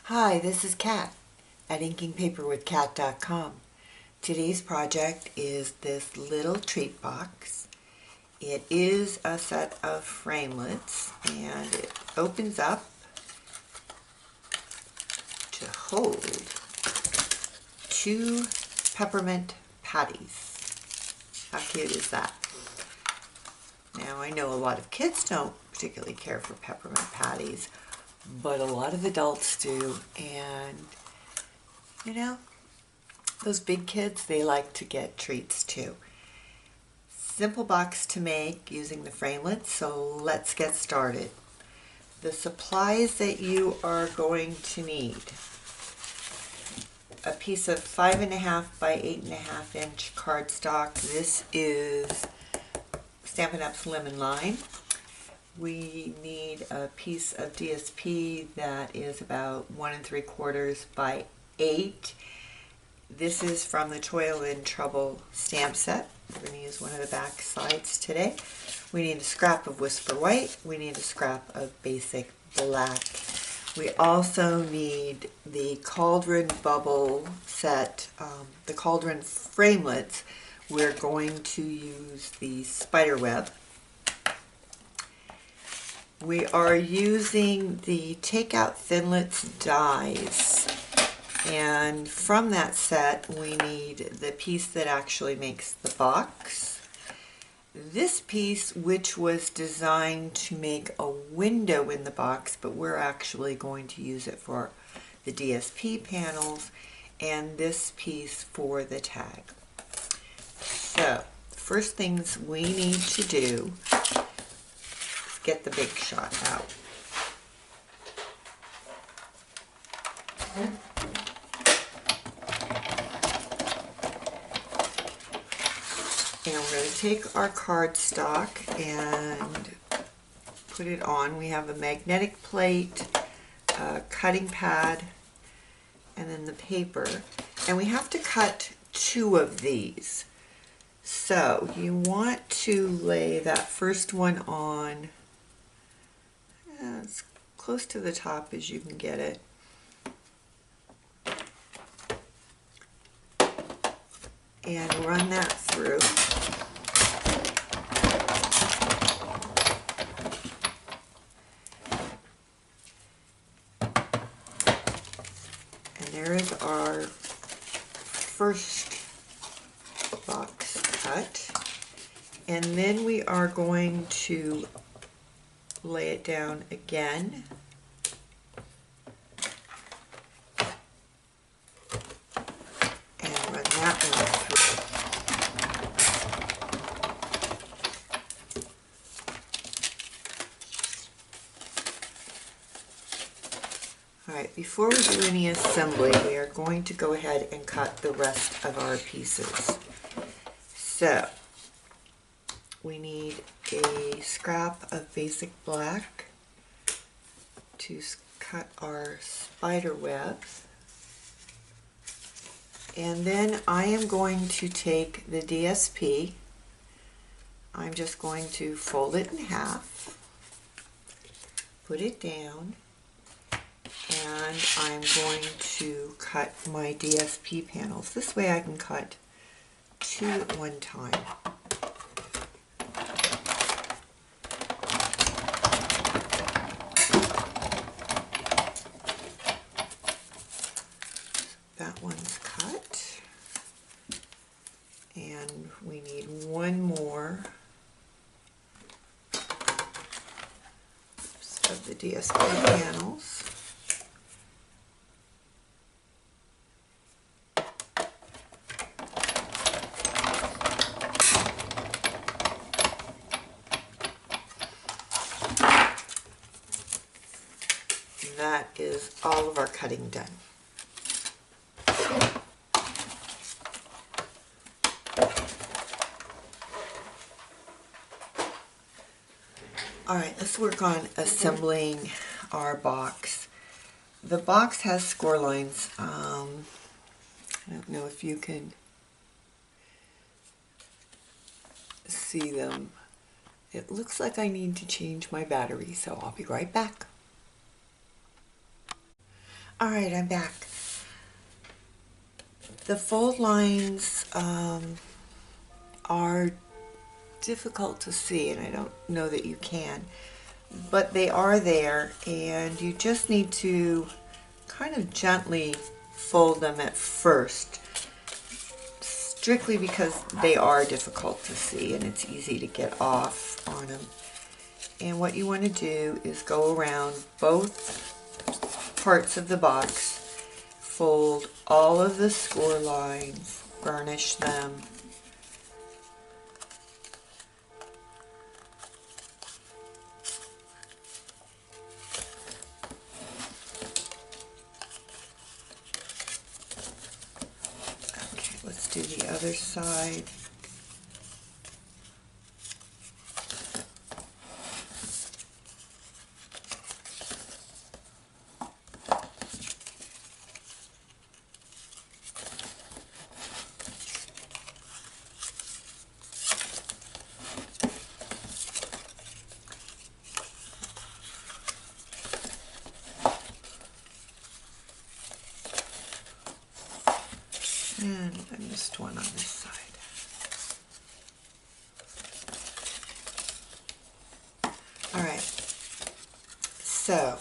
Hi, this is Kat at inkingpaperwithkat.com. Today's project is this little treat box. It is a set of framelits and it opens up to hold 2 peppermint patties. How cute is that? Now I know a lot of kids don't particularly care for peppermint patties, but a lot of adults do, and you know, those big kids, they like to get treats too. Simple box to make using the framelits, so let's get started. The supplies that you are going to need: a piece of 5.5 by 8.5 inch cardstock. This is Stampin' Up's Lemon Lime. We need a piece of DSP that is about 1 3/4 by 8. This is from the Toil and Trouble stamp set. We're going to use one of the back sides today. We need a scrap of Whisper White. We need a scrap of Basic Black. We also need the Cauldron Bubble set, the Cauldron Framelits. We're going to use the spider web. We are using the Takeout Thinlits dies, and from that set we need the piece that actually makes the box. This piece, which was designed to make a window in the box, but we're actually going to use it for the DSP panels, and this piece for the tag. So, the first things we need to do, get the big shot out. And we're going to take our cardstock and put it on. We have a magnetic plate, a cutting pad, and then the paper. And we have to cut 2 of these. So you want to lay that first one on as close to the top as you can get it. And run that through. And there is our first box cut. And then we are going to lay it down again. And run that one through. Alright, before we do any assembly, we are going to go ahead and cut the rest of our pieces. So, we need a scrap of Basic Black to cut our spider webs. And then I am going to take the DSP. I'm just going to fold it in half, put it down, and I'm going to cut my DSP panels. This way I can cut 2 at one time. That one's cut, and we need one more of the DSP panels. And that is all of our cutting done. Alright, let's work on assembling our box. The box has score lines. I don't know if you can see them. It looks like I need to change my battery, so I'll be right back. Alright, I'm back. The fold lines are difficult to see, and I don't know that you can, but they are there, and you just need to kind of gently fold them at first, strictly because they are difficult to see and it's easy to get off on them. And what you want to do is go around both parts of the box, fold all of the score lines, burnish them, okay, let's do the other side. And I missed one on this side. Alright, so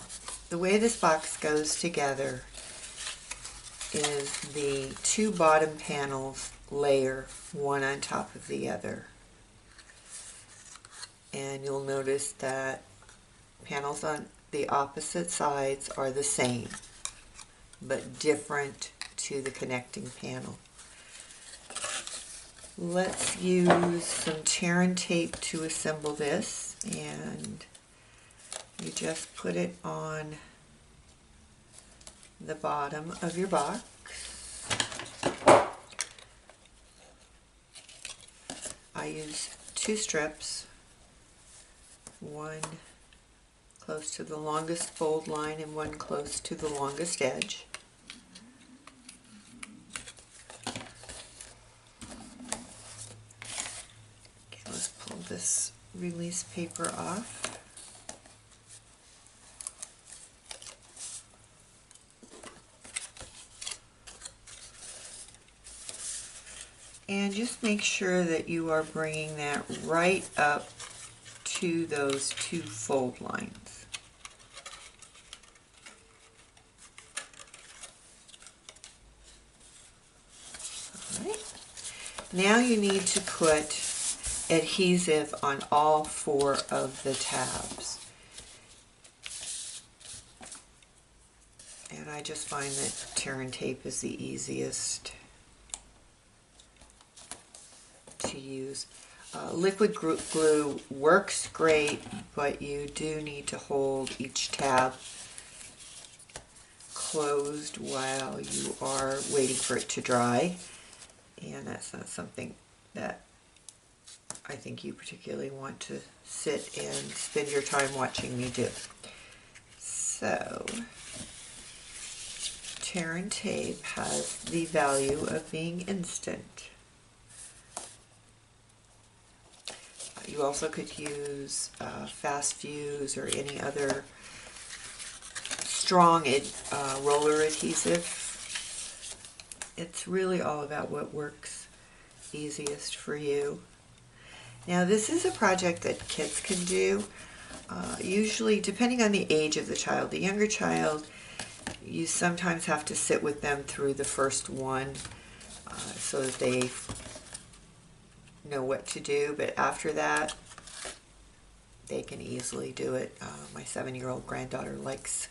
the way this box goes together is the two bottom panels layer one on top of the other. And you'll notice that panels on the opposite sides are the same, but different to the connecting panel. Let's use some tear and tape to assemble this, and you just put it on the bottom of your box. I use two strips, one close to the longest fold line and one close to the longest edge. Okay, let's pull this release paper off. And just make sure that you are bringing that right up to those two fold lines. All right. Now you need to put adhesive on all four of the tabs. And I just find that tear and tape is the easiest to use. Liquid glue works great, but you do need to hold each tab closed while you are waiting for it to dry, and that's not something that I think you particularly want to sit and spend your time watching me do. So, tear and tape has the value of being instant. You also could use fast fuse or any other strong roller adhesive. It's really all about what works easiest for you. Now this is a project that kids can do, usually depending on the age of the child. The younger child, you sometimes have to sit with them through the first one so that they know what to do, but after that they can easily do it. My 7-year-old granddaughter likes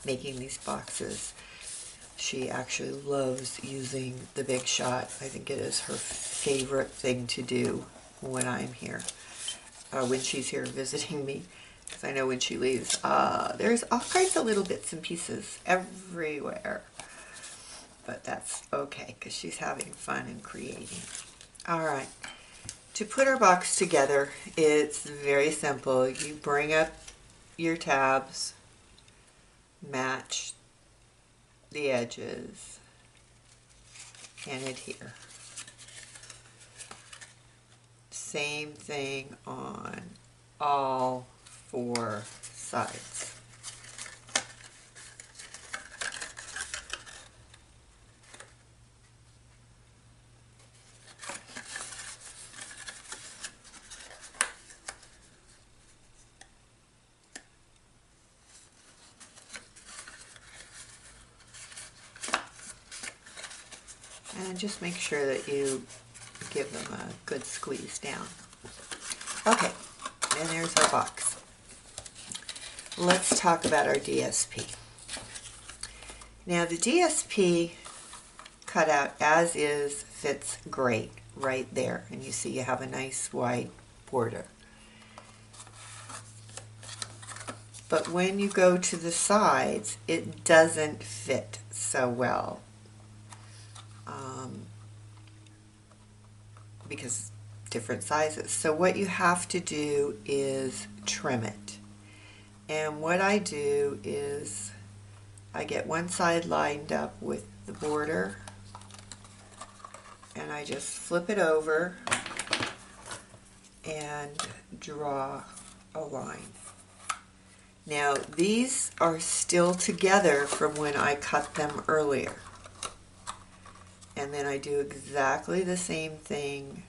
making these boxes. She actually loves using the Big Shot. I think it is her favorite thing to do when I'm here, when she's here visiting me, because I know when she leaves there's all kinds of little bits and pieces everywhere, but that's okay because she's having fun and creating. Alright, to put our box together, it's very simple. You bring up your tabs, match the edges, and adhere. Same thing on all four sides. just make sure that you give them a good squeeze down. Okay, and there's our box. Let's talk about our DSP. Now the DSP cutout as is fits great right there, and you see you have a nice wide border. But when you go to the sides, it doesn't fit so well because different sizes. So what you have to do is trim it. And what I do is I get one side lined up with the border, and I just flip it over and draw a line. Now these are still together from when I cut them earlier. And then I do exactly the same thing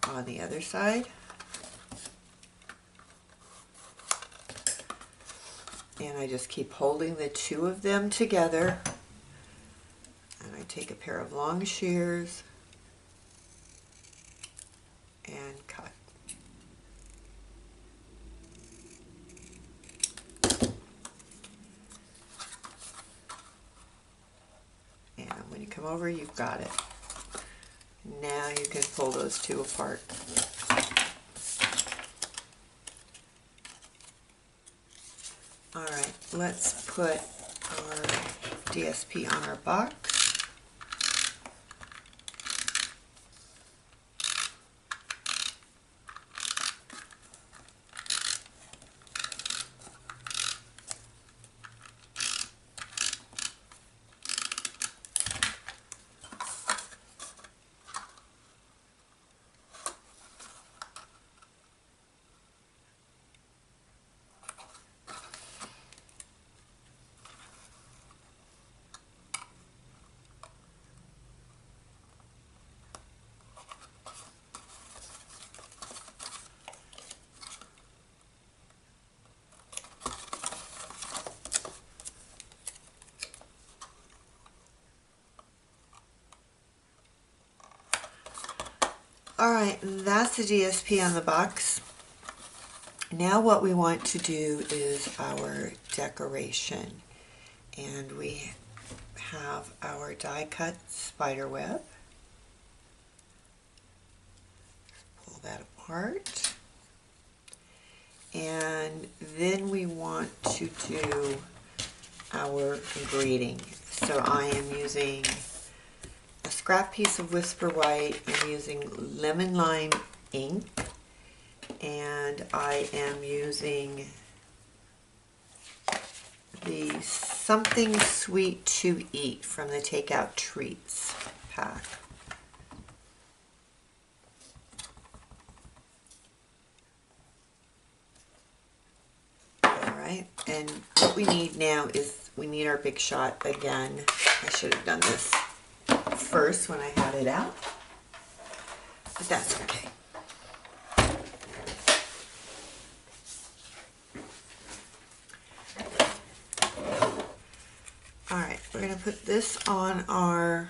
on the other side. And I just keep holding the two of them together. And I take a pair of long shears and cut. And when you come over, you've got it. Now you can pull those two apart. Alright, let's put our DSP on our box. Alright, that's the DSP on the box. Now what we want to do is our decoration. And we have our die cut spider web. Pull that apart. And then we want to do our greeting. So I am using a scrap piece of Whisper White. I'm using lemon lime ink, and I am using the Something Sweet to Eat from the Takeout Treats pack. Alright, and what we need now is we need our Big Shot again. I should have done this first when I had it out, but that's okay. Alright, we're going to put this on our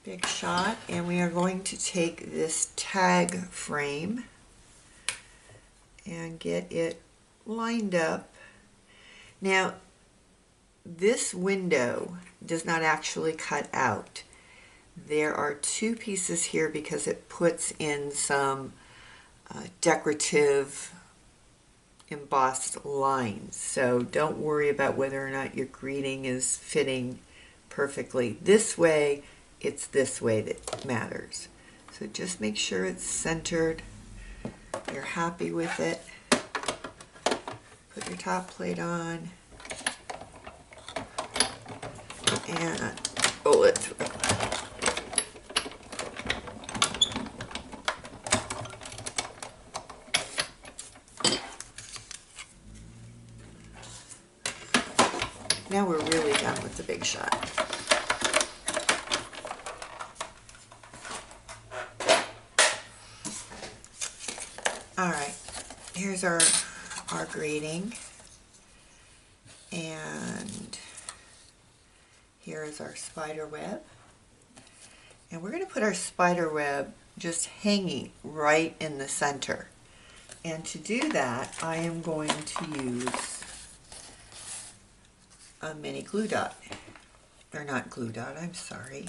Big Shot, and we are going to take this tag frame and get it lined up. Now, this window does not actually cut out. There are two pieces here because it puts in some decorative embossed lines. So don't worry about whether or not your greeting is fitting perfectly this way. It's this way that matters. So just make sure it's centered. You're happy with it. Put your top plate on and pull it through. Now we're really done with the Big Shot. Alright, here's our greeting, and here is our spider web. And we're going to put our spider web just hanging right in the center. And to do that, I am going to use a mini glue dot. Or not glue dot, I'm sorry.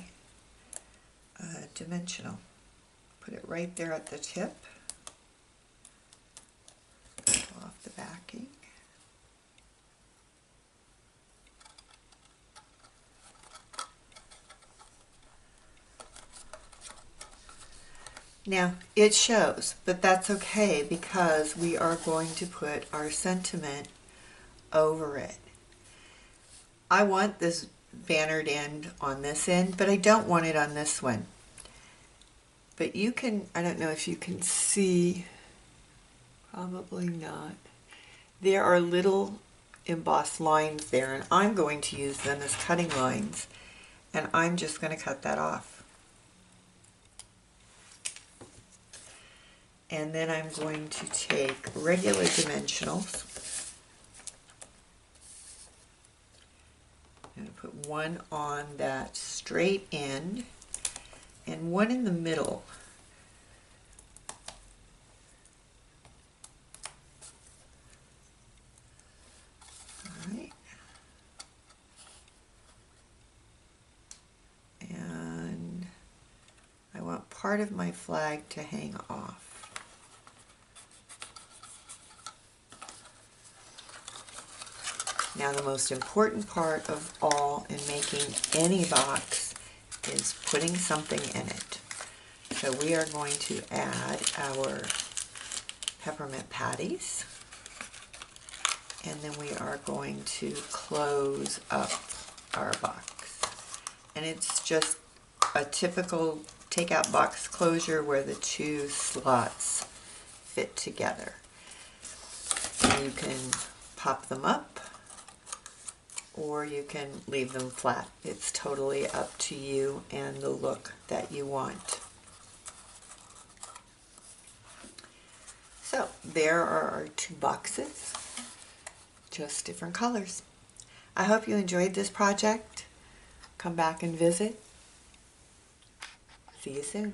Dimensional. Put it right there at the tip. Pull off the backing. Now, it shows, but that's okay because we are going to put our sentiment over it. I want this bannered end on this end, but I don't want it on this one. But you can, I don't know if you can see, probably not. There are little embossed lines there, and I'm going to use them as cutting lines, and I'm just going to cut that off. And then I'm going to take regular dimensionals and put one on that straight end and one in the middle. All right. And I want part of my flag to hang off. Now the most important part of all in making any box is putting something in it. So we are going to add our peppermint patties, and then we are going to close up our box. And it's just a typical takeout box closure where the two slots fit together. And you can pop them up, or you can leave them flat. It's totally up to you and the look that you want. So there are our two boxes, just different colors. I hope you enjoyed this project. Come back and visit. See you soon.